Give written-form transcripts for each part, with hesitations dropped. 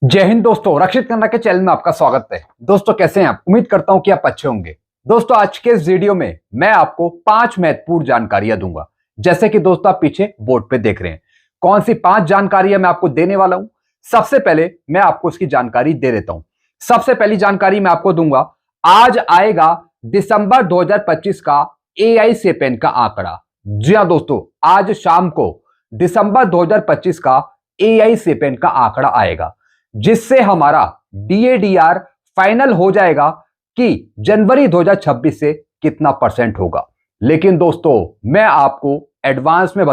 जय हिंद दोस्तों, रक्षित खन्ना के चैनल में आपका स्वागत है। दोस्तों कैसे हैं आप? उम्मीद करता हूं कि आप अच्छे होंगे। दोस्तों आज के इस वीडियो में मैं आपको 5 महत्वपूर्ण जानकारियां दूंगा। जैसे कि दोस्तों आप पीछे बोर्ड पे देख रहे हैं, कौन सी 5 जानकारियां मैं आपको देने वाला हूं। सबसे पहले मैं आपको इसकी जानकारी दे देता हूं। सबसे पहली जानकारी मैं आपको दूंगा, आज आएगा दिसंबर 2025 का AI सेपेन का आंकड़ा। जी हां दोस्तों, आज शाम को दिसंबर 2025 का AI सेपेन का आंकड़ा आएगा, जिससे हमारा DADR फाइनल हो जाएगा कि जनवरी 2026 से कितना परसेंट होगा। लेकिन दोस्तों मैं आपको एडवांस में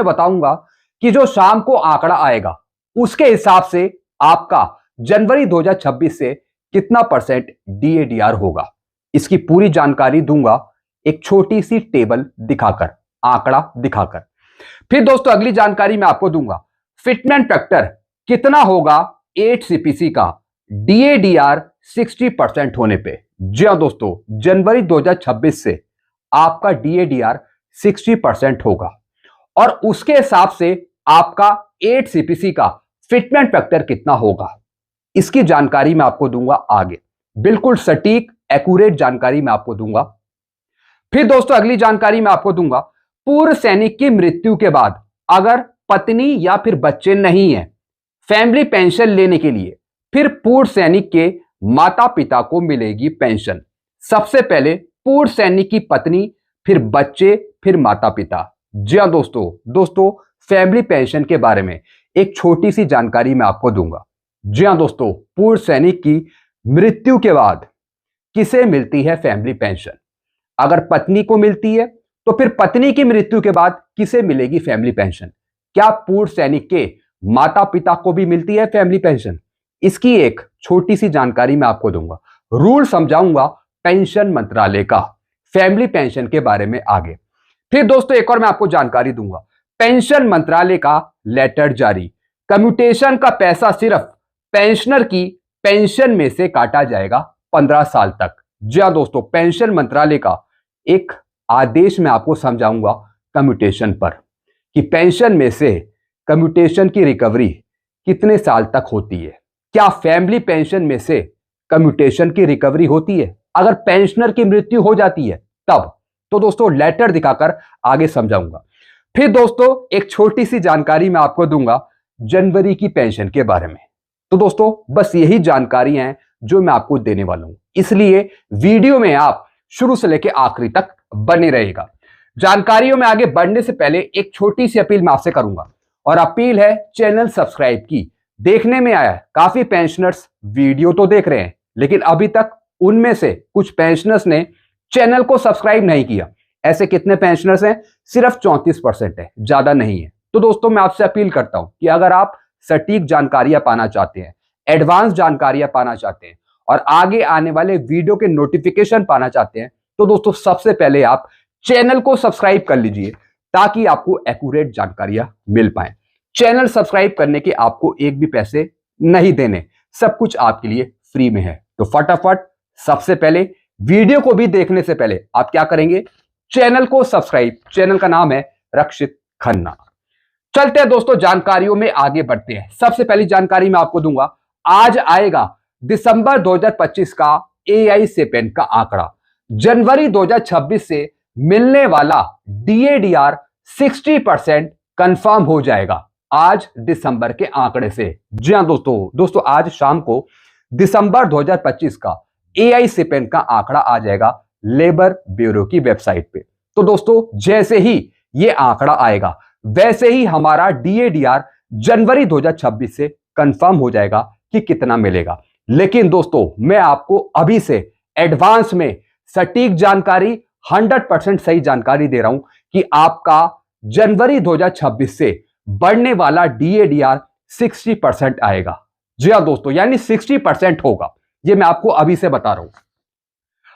बताऊंगा कि जो शाम को आंकड़ा आएगा उसके हिसाब से आपका जनवरी 2026 से कितना परसेंट DADR होगा। इसकी पूरी जानकारी दूंगा एक छोटी सी टेबल दिखाकर, आंकड़ा दिखाकर। फिर दोस्तों अगली जानकारी मैं आपको दूंगा, फिटमेंट फैक्टर कितना होगा 8 CPC का DADR 60% होने पे। जी हां दोस्तों, जनवरी 2026 से आपका DADR 60% होगा और उसके हिसाब से आपका 8 CPC का फिटमेंट फैक्टर कितना होगा, इसकी जानकारी मैं आपको दूंगा आगे। बिल्कुल सटीक एक्यूरेट जानकारी मैं आपको दूंगा। फिर दोस्तों अगली जानकारी मैं आपको दूंगा, पूर्व सैनिक की मृत्यु के बाद अगर पत्नी या फिर बच्चे नहीं है, फैमिली पेंशन लेने के लिए फिर पूर्व सैनिक के माता पिता को मिलेगी पेंशन। सबसे पहले पूर्व सैनिक की पत्नी, फिर बच्चे, फिर माता पिता। जी हां दोस्तों फैमिली पेंशन के बारे में एक छोटी सी जानकारी मैं आपको दूंगा। जी हां दोस्तों, पूर्व सैनिक की मृत्यु के बाद किसे मिलती है फैमिली पेंशन? अगर पत्नी को मिलती है तो फिर पत्नी की मृत्यु के बाद किसे मिलेगी फैमिली पेंशन? क्या पूर्व सैनिक के माता पिता को भी मिलती है फैमिली पेंशन? इसकी एक छोटी सी जानकारी मैं आपको दूंगा। रूल समझाऊंगा पेंशन मंत्रालय का फैमिली पेंशन के बारे में आगे। फिर दोस्तों एक और मैं आपको जानकारी दूंगा, पेंशन मंत्रालय का लेटर जारी, कम्यूटेशन का पैसा सिर्फ पेंशनर की पेंशन में से काटा जाएगा 15 साल तक। जी हां दोस्तों, पेंशन मंत्रालय का एक आदेश मैं आपको समझाऊंगा कम्यूटेशन पर, कि पेंशन में से कम्यूटेशन की रिकवरी कितने साल तक होती है। क्या फैमिली पेंशन में से कम्यूटेशन की रिकवरी होती है अगर पेंशनर की मृत्यु हो जाती है तब? तो दोस्तों लेटर दिखाकर आगे समझाऊंगा। फिर दोस्तों एक छोटी सी जानकारी मैं आपको दूंगा जनवरी की पेंशन के बारे में। तो दोस्तों बस यही जानकारी है जो मैं आपको देने वाला हूं, इसलिए वीडियो में आप शुरू से लेकर आखिरी तक बने रहेगा। जानकारियों में आगे बढ़ने से पहले एक छोटी सी अपील मैं आपसे करूंगा, और अपील है चैनल सब्सक्राइब की। देखने में आया काफी पेंशनर्स वीडियो तो देख रहे हैं, लेकिन अभी तक उनमें से कुछ पेंशनर्स ने चैनल को सब्सक्राइब नहीं किया। ऐसे कितने पेंशनर्स हैं? सिर्फ 34% है, ज्यादा नहीं है। तो दोस्तों मैं आपसे अपील करता हूं कि अगर आप सटीक जानकारियां पाना चाहते हैं, एडवांस जानकारियां पाना चाहते हैं और आगे आने वाले वीडियो के नोटिफिकेशन पाना चाहते हैं, तो दोस्तों सबसे पहले आप चैनल को सब्सक्राइब कर लीजिए ताकि आपको एक्यूरेट जानकारियां मिल पाए। चैनल सब्सक्राइब करने के आपको एक भी पैसे नहीं देने, सब कुछ आपके लिए फ्री में है। तो फटाफट सबसे पहले वीडियो को भी देखने से पहले आप क्या करेंगे? चैनल को सब्सक्राइब। चैनल का नाम है रक्षित खन्ना। चलते हैं दोस्तों, जानकारियों में आगे बढ़ते हैं। सबसे पहली जानकारी मैं आपको दूंगा, आज आएगा दिसंबर 2025 का AI सेपेन का आंकड़ा। जनवरी 2026 से मिलने वाला DADR 60% कंफर्म हो जाएगा आज दिसंबर के आंकड़े से। जी हां दोस्तों आज शाम को दिसंबर 2025 का AI सेपेन का आंकड़ा आ जाएगा लेबर ब्यूरो की वेबसाइट पे। तो दोस्तों जैसे ही ये आंकड़ा आएगा वैसे ही हमारा DADR जनवरी 2026 से कंफर्म हो जाएगा कि कितना मिलेगा। लेकिन दोस्तों मैं आपको अभी से एडवांस में सटीक जानकारी, 100% सही जानकारी दे रहा हूं कि आपका जनवरी 2026 से बढ़ने वाला DADR 60% आएगा। जी हां दोस्तों, यानी 60% होगा। ये मैं आपको अभी से बता रहा हूं,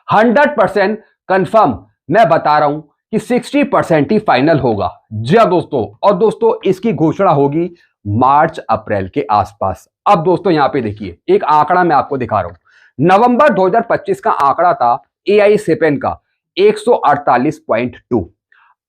100% कंफर्म मैं बता रहा हूं कि 60% ही फाइनल होगा। जी हां दोस्तों, और दोस्तों इसकी घोषणा होगी मार्च अप्रैल के आसपास। अब दोस्तों यहां पे देखिए एक आंकड़ा मैं आपको दिखा रहा हूं। नवंबर 2025 का आंकड़ा था AI सेपेन का 148.2।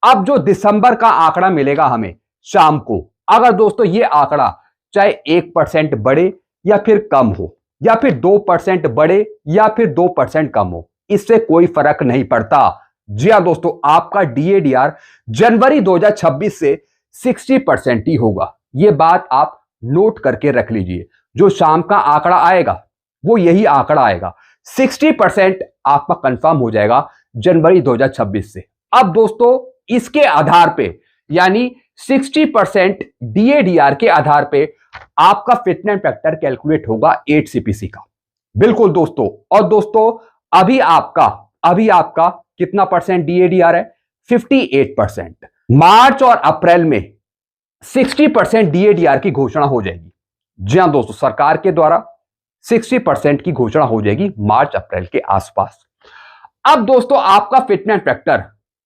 अब जो दिसंबर का आंकड़ा मिलेगा हमें शाम को, अगर दोस्तों ये आंकड़ा चाहे 1% बढ़े या फिर कम हो, या फिर 2% बढ़े या फिर 2% कम हो, इससे कोई फर्क नहीं पड़ता। जी हां दोस्तों, आपका डीएडीआर जनवरी 2026 से 60% ही होगा। यह बात आप नोट करके रख लीजिए। जो शाम का आंकड़ा आएगा वो यही आंकड़ा आएगा, 60% आपका कंफर्म हो जाएगा जनवरी 2026 से। अब दोस्तों इसके आधार पे, यानी 60% डीएडीआर के आधार पे आपका फिटनेस फैक्टर कैलकुलेट होगा 8 CPC का। बिल्कुल दोस्तों। और दोस्तों अभी आपका कितना परसेंट डीएडीआर है? 58%। मार्च और अप्रैल में 60% डीएडीआर की घोषणा हो जाएगी। जी हां दोस्तों, सरकार के द्वारा 60% की घोषणा हो जाएगी मार्च अप्रैल के आसपास। अब दोस्तों आपका फिटनेस फैक्टर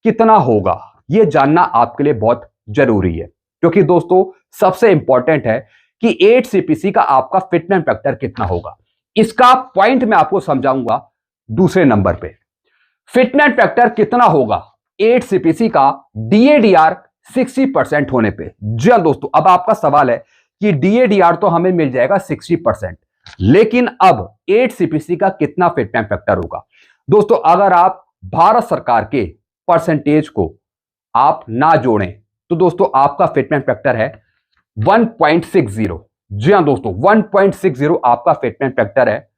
कितना होगा यह जानना आपके लिए बहुत जरूरी है, क्योंकि दोस्तों सबसे इंपॉर्टेंट है कि 8 CPC का आपका फिटनेस फैक्टर कितना होगा। इसका पॉइंट मैं आपको समझाऊंगा दूसरे नंबर पे। फिटनेस फैक्टर कितना होगा 8 CPC का डीएडीआर 60% होने पे? जी हां दोस्तों, अब आपका सवाल है कि डीएडीआर तो हमें मिल जाएगा 60%, लेकिन अब 8 CPC का कितना फिटनेस फैक्टर होगा? दोस्तों अगर आप भारत सरकार के परसेंटेज को आप ना जोड़ें तो दोस्तों आपका फिटनेस फैक्टर है 1.60। जी हां दोस्तों, 1.60 आपका फिटनेस फैक्टर है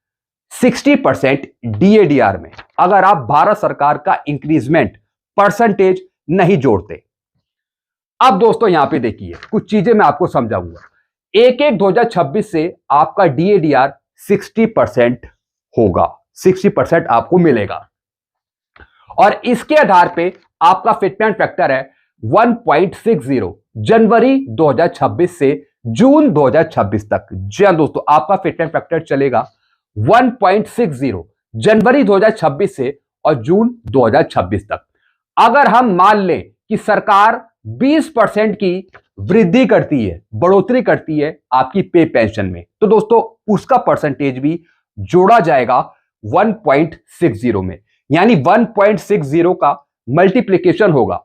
60% डीएडीआर में, अगर आप भारत सरकार का इंक्रीजमेंट परसेंटेज नहीं जोड़ते। अब दोस्तों यहां पे देखिए कुछ चीजें मैं आपको समझाऊंगा। 1/1/2026 से आपका डीएडीआर 60% होगा, 60% आपको मिलेगा, और इसके आधार पे आपका फिटनेस फैक्टर है 1.60 जनवरी 2026 से जून 2026 तक। जी हां दोस्तों, आपका फिटनेस फैक्टर चलेगा 1.60 जनवरी 2026 से और जून 2026 तक। अगर हम मान लें कि सरकार 20% की वृद्धि करती है, बढ़ोतरी करती है आपकी पे पेंशन में, तो दोस्तों उसका परसेंटेज भी जोड़ा जाएगा 1.60 में, यानी 1.60 का मल्टीप्लीकेशन होगा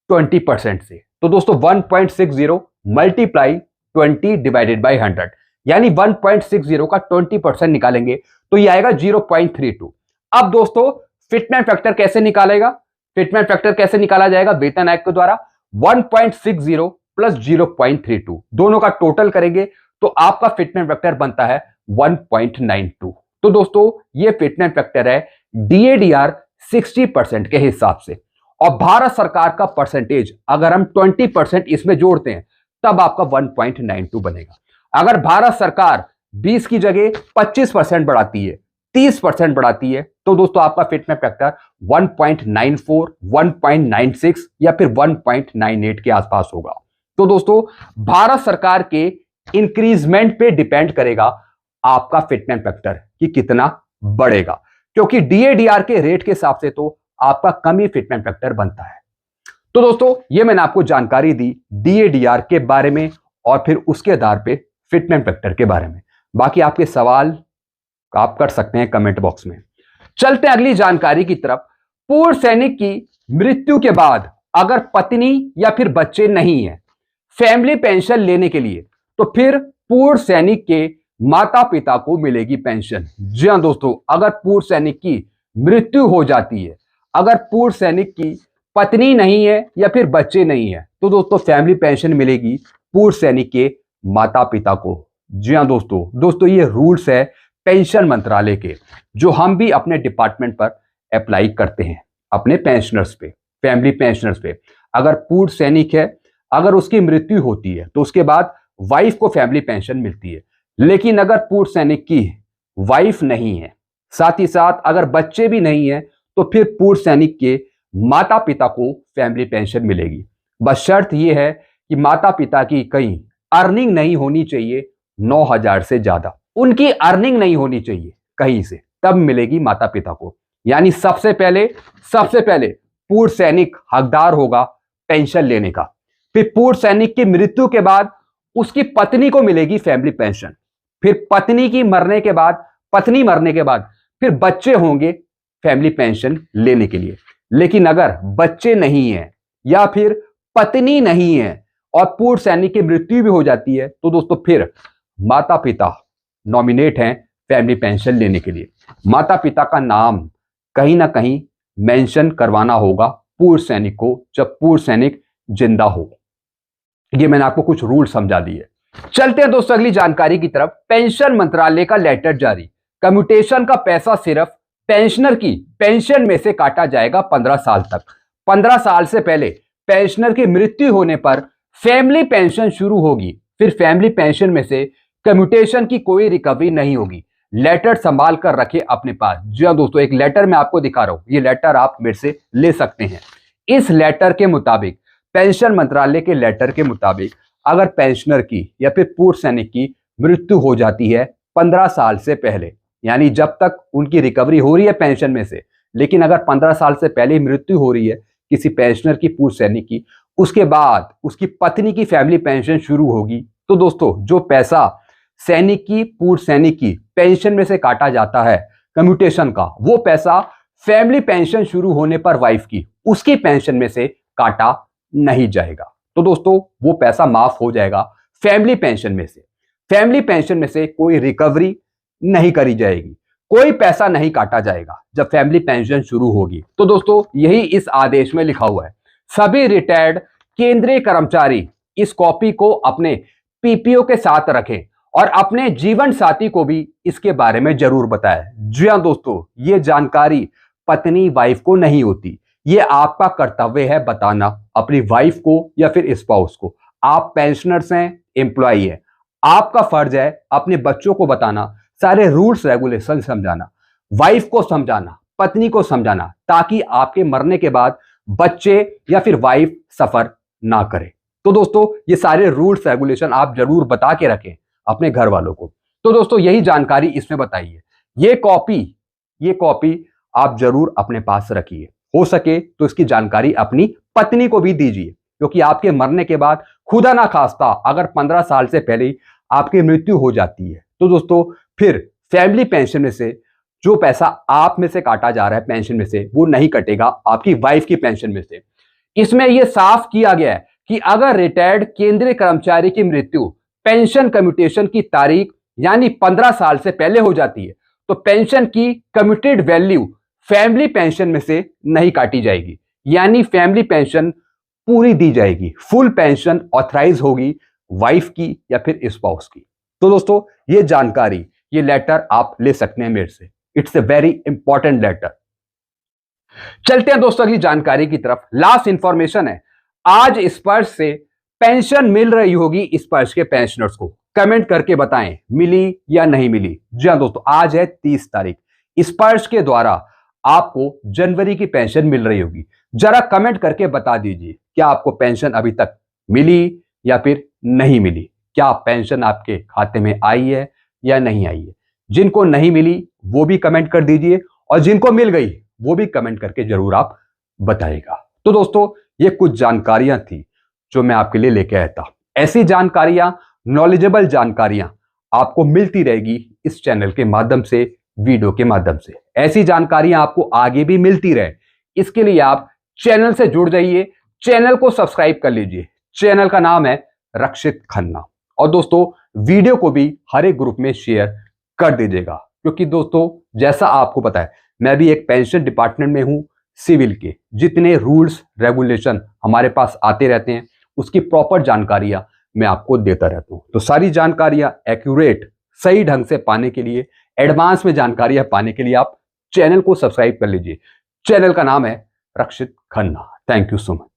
20% से। तो दोस्तों 1.60 मल्टीप्लाई 20 डिवाइडेड बाई 100, यानी 1.60 का 20% निकालेंगे तो यह आएगा 0.32। अब दोस्तों फिटनेस फैक्टर कैसे निकालेगा? फिटनेस फैक्टर कैसे निकाला जाएगा वेतन आयोग के द्वारा? 1.60 प्लस 0.32 दोनों का टोटल करेंगे तो आपका फिटनेस फैक्टर बनता है 1.92। तो दोस्तों ये फिटनेस फैक्टर है डीएडीआर 60% के हिसाब से। और भारत सरकार का परसेंटेज अगर हम 20% इसमें जोड़ते हैं तब आपका 1.92 बनेगा। अगर भारत सरकार 20 की जगह 25% बढ़ाती है, 30% बढ़ाती है, तो दोस्तों आपका फिटनेस फैक्टर 1.94, 1.96 या फिर 1.98 के आसपास होगा। तो दोस्तों भारत सरकार के इंक्रीजमेंट पे डिपेंड करेगा आपका फिटनेस फैक्टर कि कितना बढ़ेगा, क्योंकि डीएडीआर के रेट के हिसाब से तो आपका कम ही फिटनेस फैक्टर बनता है। तो दोस्तों ये मैंने आपको जानकारी दी डीएडीआर के बारे में और फिर उसके आधार पे फिटनेस फैक्टर के बारे में। बाकी आपके सवाल आप कर सकते हैं कमेंट बॉक्स में। चलते हैं अगली जानकारी की तरफ। पूर्व सैनिक की मृत्यु के बाद अगर पत्नी या फिर बच्चे नहीं है फैमिली पेंशन लेने के लिए, तो फिर पूर्व सैनिक के माता पिता को मिलेगी पेंशन। जी हां दोस्तों, अगर पूर्व सैनिक की मृत्यु हो जाती है, अगर पूर्व सैनिक की पत्नी नहीं है या फिर बच्चे नहीं है, तो दोस्तों फैमिली पेंशन मिलेगी पूर्व सैनिक के माता पिता को। जी हां दोस्तों ये रूल्स है पेंशन मंत्रालय के, जो हम भी अपने डिपार्टमेंट पर अप्लाई करते हैं अपने पेंशनर्स पे, फैमिली पेंशनर्स पे। अगर पूर्व सैनिक है, अगर उसकी मृत्यु होती है तो उसके बाद वाइफ को फैमिली पेंशन मिलती है, लेकिन अगर पूर्व सैनिक की वाइफ नहीं है, साथ ही साथ अगर बच्चे भी नहीं है, तो फिर पूर्व सैनिक के माता पिता को फैमिली पेंशन मिलेगी। बस शर्त यह है कि माता पिता की कहीं अर्निंग नहीं होनी चाहिए 9,000 से ज्यादा, उनकी अर्निंग नहीं होनी चाहिए कहीं से, तब मिलेगी माता पिता को। यानी सबसे पहले पूर्व सैनिक हकदार होगा पेंशन लेने का, फिर पूर्व सैनिक की मृत्यु के बाद उसकी पत्नी को मिलेगी फैमिली पेंशन, फिर पत्नी मरने के बाद फिर बच्चे होंगे फैमिली पेंशन लेने के लिए। लेकिन अगर बच्चे नहीं है या फिर पत्नी नहीं है और पूर्व सैनिक की मृत्यु भी हो जाती है तो दोस्तों फिर माता पिता नॉमिनेट हैं फैमिली पेंशन लेने के लिए। माता पिता का नाम कहीं ना कहीं मेंशन करवाना होगा पूर्व सैनिक को जब पूर्व सैनिक जिंदा हो। ये मैंने आपको कुछ रूल समझा दिए। चलते हैं दोस्तों अगली जानकारी की तरफ। पेंशन मंत्रालय का लेटर जारी, कम्यूटेशन का पैसा सिर्फ पेंशनर की पेंशन में से काटा जाएगा 15 साल तक। 15 साल से पहले पेंशनर की मृत्यु होने पर फैमिली पेंशन शुरू होगी, फिर फैमिली पेंशन में से कम्यूटेशन की कोई रिकवरी नहीं होगी। लेटर संभाल कर रखे अपने पास। जी हाँ दोस्तों, एक लेटर मैं आपको दिखा रहा हूं, ये लेटर आप मेरे से ले सकते हैं। इस लेटर के मुताबिक, पेंशन मंत्रालय के लेटर के मुताबिक, अगर पेंशनर की या फिर पूर्व सैनिक की मृत्यु हो जाती है 15 साल से पहले, यानी जब तक उनकी रिकवरी हो रही है पेंशन में से, लेकिन अगर 15 साल से पहले मृत्यु हो रही है किसी पेंशनर की, पूर्व सैनिक की, उसके बाद उसकी पत्नी की फैमिली पेंशन शुरू होगी। तो दोस्तों जो पैसा सैनिक की, पूर्व सैनिक की पेंशन में से काटा जाता है कम्यूटेशन का, वो पैसा फैमिली पेंशन शुरू होने पर वाइफ की उसकी पेंशन में से काटा नहीं जाएगा। तो दोस्तों वो पैसा माफ हो जाएगा फैमिली पेंशन में से। फैमिली पेंशन में से कोई रिकवरी नहीं करी जाएगी, कोई पैसा नहीं काटा जाएगा जब फैमिली पेंशन शुरू होगी। तो दोस्तों यही इस आदेश में लिखा हुआ है। सभी रिटायर्ड केंद्रीय कर्मचारी इस कॉपी को अपने पीपीओ के साथ रखें और अपने जीवन साथी को भी इसके बारे में जरूर बताएं। जी हाँ दोस्तों, ये जानकारी पत्नी वाइफ को नहीं होती, ये आपका कर्तव्य है बताना अपनी वाइफ को या फिर स्पाउस को। आप पेंशनर्स हैं, एम्प्लॉई हैं, आपका फर्ज है अपने बच्चों को बताना, सारे रूल्स रेगुलेशन समझाना, वाइफ को समझाना, पत्नी को समझाना, ताकि आपके मरने के बाद बच्चे या फिर वाइफ सफर ना करे। तो दोस्तों ये सारे रूल्स रेगुलेशन आप जरूर बता के रखें अपने घर वालों को। तो दोस्तों यही जानकारी इसमें बताइए। ये कॉपी आप जरूर अपने पास रखिए, हो सके तो इसकी जानकारी अपनी पत्नी को भी दीजिए, क्योंकि आपके मरने के बाद खुदा ना खास्ता अगर 15 साल से पहले आपकी मृत्यु हो जाती है तो दोस्तों फिर फैमिली पेंशन में से जो पैसा आप में से काटा जा रहा है पेंशन में से, वो नहीं कटेगा आपकी वाइफ की पेंशन में से। इसमें यह साफ किया गया है कि अगर रिटायर्ड केंद्रीय कर्मचारी की मृत्यु पेंशन कम्यूटेशन की तारीख यानी 15 साल से पहले हो जाती है तो पेंशन की कम्यूटेड वैल्यू फैमिली पेंशन में से नहीं काटी जाएगी, यानी फैमिली पेंशन पूरी दी जाएगी, फुल पेंशन ऑथराइज होगी वाइफ की या फिर स्पाउस की। तो दोस्तों ये जानकारी, ये लेटर आप ले सकते हैं मेरे से। It's a very important letter. चलते हैं दोस्तों अगली जानकारी की तरफ। लास्ट इंफॉर्मेशन है, आज स्पर्श से पेंशन मिल रही होगी स्पर्श के पेंशनर्स को। कमेंट करके बताएं मिली या नहीं मिली। जी हाँ दोस्तों, आज है 30 तारीख। स्पर्श के द्वारा आपको जनवरी की पेंशन मिल रही होगी। जरा कमेंट करके बता दीजिए क्या आपको पेंशन अभी तक मिली या फिर नहीं मिली, क्या पेंशन आपके खाते में आई है या नहीं आई है। जिनको नहीं मिली वो भी कमेंट कर दीजिए और जिनको मिल गई वो भी कमेंट करके जरूर आप बताइएगा। तो दोस्तों ये कुछ जानकारियां थी जो मैं आपके लिए लेके आया था। ऐसी जानकारियां, नॉलेजेबल जानकारियां आपको मिलती रहेगी इस चैनल के माध्यम से, वीडियो के माध्यम से। ऐसी जानकारियां आपको आगे भी मिलती रहे, इसके लिए आप चैनल से जुड़ जाइए, चैनल को सब्सक्राइब कर लीजिए। चैनल का नाम है रक्षित खन्ना। और दोस्तों वीडियो को भी हर एक ग्रुप में शेयर कर दीजिएगा, क्योंकि दोस्तों जैसा आपको पता है मैं भी एक पेंशन डिपार्टमेंट में हूं सिविल के। जितने रूल्स रेगुलेशन हमारे पास आते रहते हैं उसकी प्रॉपर जानकारियां मैं आपको देता रहता हूं। तो सारी जानकारियां एक्यूरेट सही ढंग से पाने के लिए, एडवांस में जानकारियां पाने के लिए आप चैनल को सब्सक्राइब कर लीजिए। चैनल का नाम है Rakshit Khanna. Thank you so much.